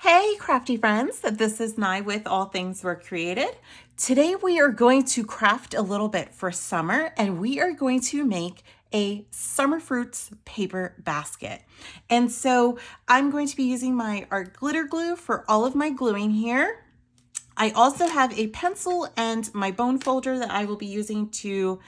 Hey crafty friends, this is Nye with All Things Were Created. Today we are going to craft a little bit for summer and we are going to make a summer fruits paper basket. And so I'm going to be using my art glitter glue for all of my gluing here. I also have a pencil and my bone folder that I will be using to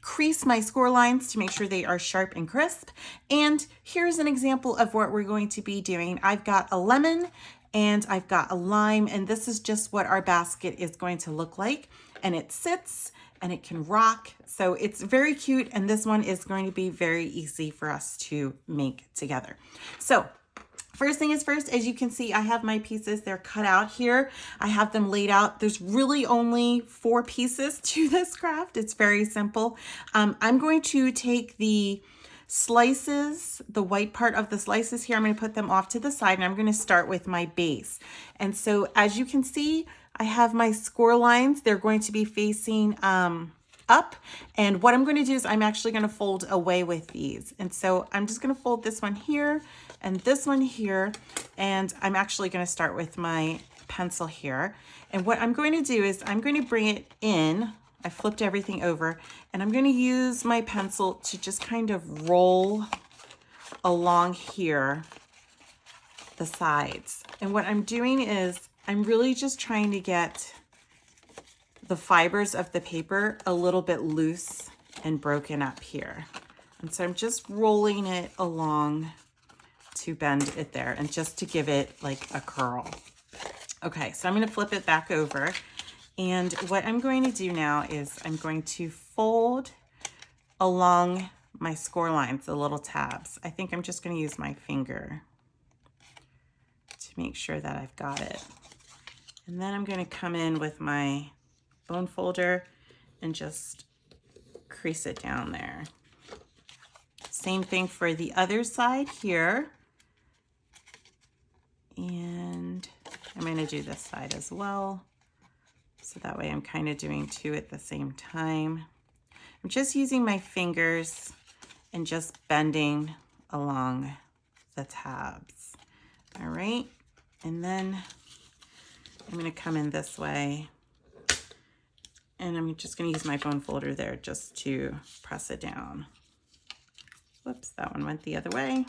crease my score lines to make sure they are sharp and crisp. And here's an example of what we're going to be doing. I've got a lemon and I've got a lime, and this is just what our basket is going to look like. And it sits and it can rock. So it's very cute. And this one is going to be very easy for us to make together. So first thing is first, as you can see, I have my pieces. They're cut out here. I have them laid out. There's really only 4 pieces to this craft. It's very simple. I'm going to take the slices, the white part of the slices here, I'm going to put them off to the side and I'm going to start with my base. And so as you can see, I have my score lines. They're going to be facing up. And what I'm going to do is I'm actually going to fold away with these. And so I'm just going to fold this one here and this one here. And I'm actually going to start with my pencil here. And what I'm going to do is I'm going to bring it in. I flipped everything over and I'm going to use my pencil to just kind of roll along here the sides. And what I'm doing is I'm really just trying to get the fibers of the paper a little bit loose and broken up here. And so I'm just rolling it along to bend it there and just to give it like a curl. Okay, so I'm going to flip it back over. And what I'm going to do now is I'm going to fold along my score lines, the little tabs. I think I'm just going to use my finger to make sure that I've got it. And then I'm going to come in with my bone folder and just crease it down there. Same thing for the other side here. And I'm going to do this side as well. So that way I'm kind of doing 2 at the same time. I'm just using my fingers and just bending along the tabs. All right. And then I'm going to come in this way. And I'm just going to use my bone folder there just to press it down. Whoops, that one went the other way.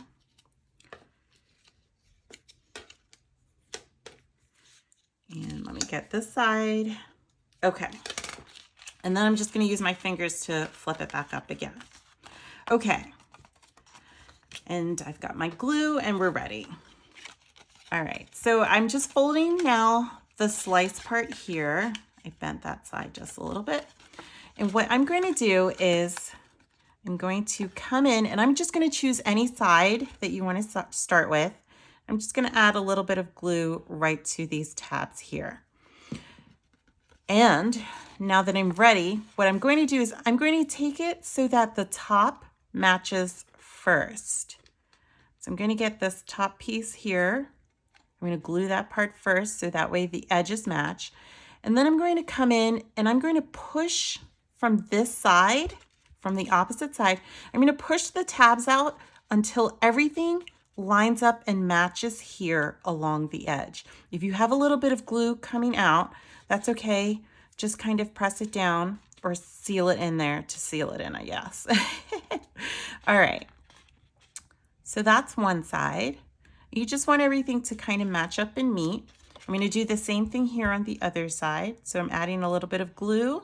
And let me get this side. Okay. And then I'm just going to use my fingers to flip it back up again. Okay. And I've got my glue and we're ready. All right. So I'm just folding now the slice part here. I bent that side just a little bit. And what I'm going to do is I'm going to come in and I'm just going to choose any side that you want to start with. I'm just going to add a little bit of glue right to these tabs here. And now that I'm ready, what I'm going to do is I'm going to take it so that the top matches first. So I'm going to get this top piece here. I'm going to glue that part first so that way the edges match. And then I'm going to come in and I'm going to push from this side, from the opposite side. I'm going to push the tabs out until everything lines up and matches here along the edge. If you have a little bit of glue coming out, that's okay. Just kind of press it down or seal it in there to seal it in, I guess. All right. So that's one side. You just want everything to kind of match up and meet. I'm going to do the same thing here on the other side. So I'm adding a little bit of glue.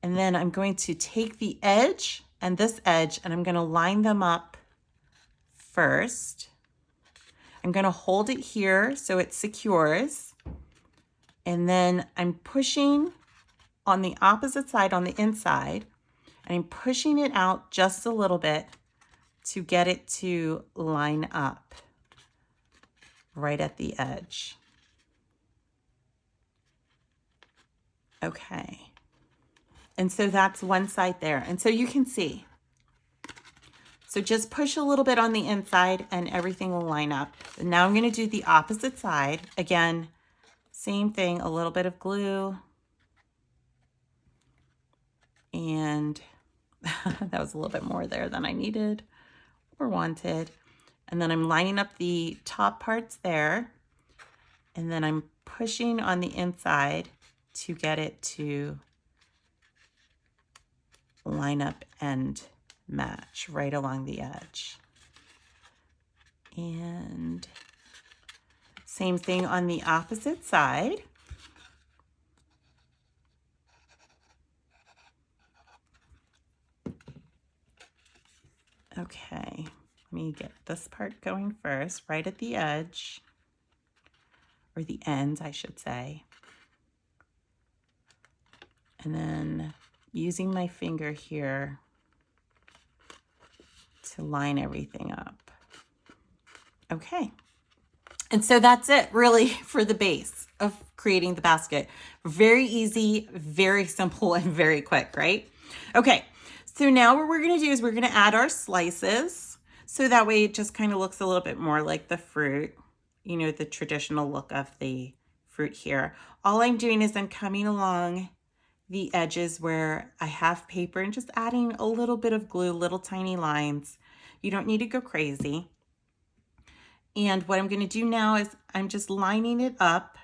And then I'm going to take the edge and this edge and I'm going to line them up first. I'm going to hold it here so it secures. And then I'm pushing on the opposite side on the inside. And I'm pushing it out just a little bit to get it to line up right at the edge. Okay. And so that's one side there. And so you can see. So just push a little bit on the inside and everything will line up. And now I'm going to do the opposite side. Again, same thing, a little bit of glue. And that was a little bit more there than I needed or wanted. And then I'm lining up the top parts there. And then I'm pushing on the inside to get it to line up and match right along the edge. And same thing on the opposite side. Okay, let me get this part going first, right at the edge, or the end, I should say. And then using my finger here to line everything up. Okay. And so that's it really for the base of creating the basket. Very easy, very simple, and very quick, right? Okay. So now what we're going to do is we're going to add our slices. So that way it just kind of looks a little bit more like the fruit, you know, the traditional look of the fruit here. All I'm doing is I'm coming along the edges where I have paper and just adding a little bit of glue, little tiny lines. You don't need to go crazy. And what I'm going to do now is I'm just lining it up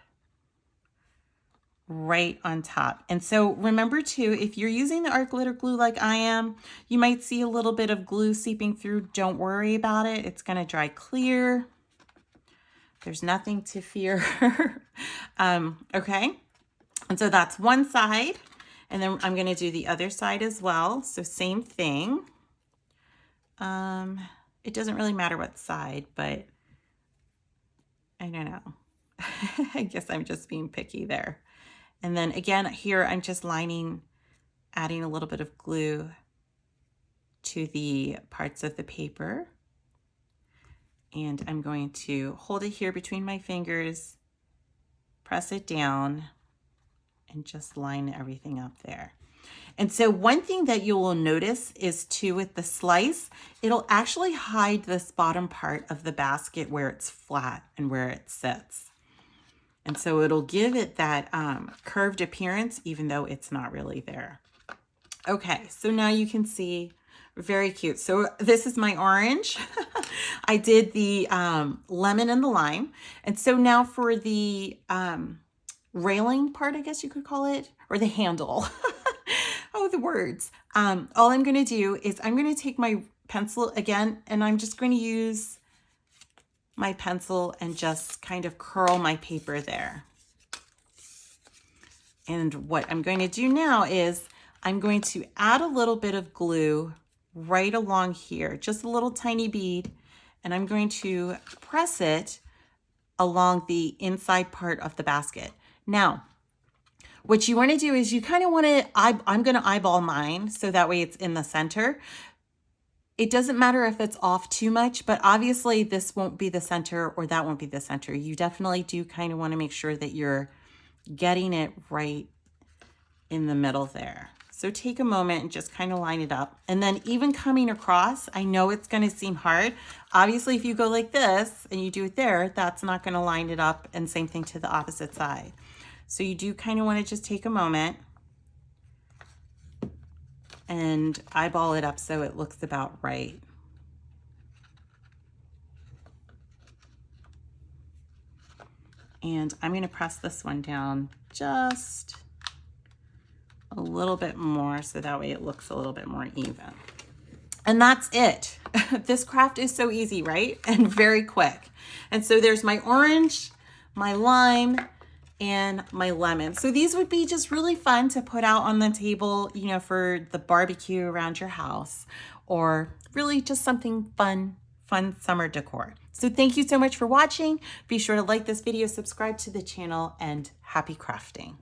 right on top. And so remember too, if you're using the art glitter glue like I am, you might see a little bit of glue seeping through. Don't worry about it. It's going to dry clear. There's nothing to fear. Okay. And so that's one side. And then I'm going to do the other side as well. So same thing. It doesn't really matter what side, but I don't know. I guess I'm just being picky there. And then again, here I'm just lining, adding a little bit of glue to the parts of the paper. And I'm going to hold it here between my fingers, press it down, and just line everything up there. And so one thing that you will notice is too with the slice, it'll actually hide this bottom part of the basket where it's flat and where it sits. And so it'll give it that curved appearance, even though it's not really there. Okay, so now you can see, very cute. So this is my orange. I did the lemon and the lime. And so now for the railing part, I guess you could call it, or the handle. Oh, the words. All I'm going to do is I'm going to take my pencil again, and I'm just going to use my pencil and just kind of curl my paper there. And what I'm going to do now is I'm going to add a little bit of glue right along here, just a little tiny bead, and I'm going to press it along the inside part of the basket. Now, what you want to do is you kind of want to, I'm going to eyeball mine so that way it's in the center. It doesn't matter if it's off too much, but obviously this won't be the center or that won't be the center. You definitely do kind of want to make sure that you're getting it right in the middle there. So take a moment and just kind of line it up. And then even coming across, I know it's going to seem hard. Obviously, if you go like this and you do it there, that's not going to line it up. And same thing to the opposite side. So you do kind of want to just take a moment and eyeball it up so it looks about right. And I'm going to press this one down just a little bit more so that way it looks a little bit more even. And that's it. This craft is so easy, right? And very quick. And so there's my orange, my lime, and my lemon. So these would be just really fun to put out on the table, you know, for the barbecue around your house, or really just something fun summer decor. So thank you so much for watching. Be sure to like this video, subscribe to the channel, and happy crafting.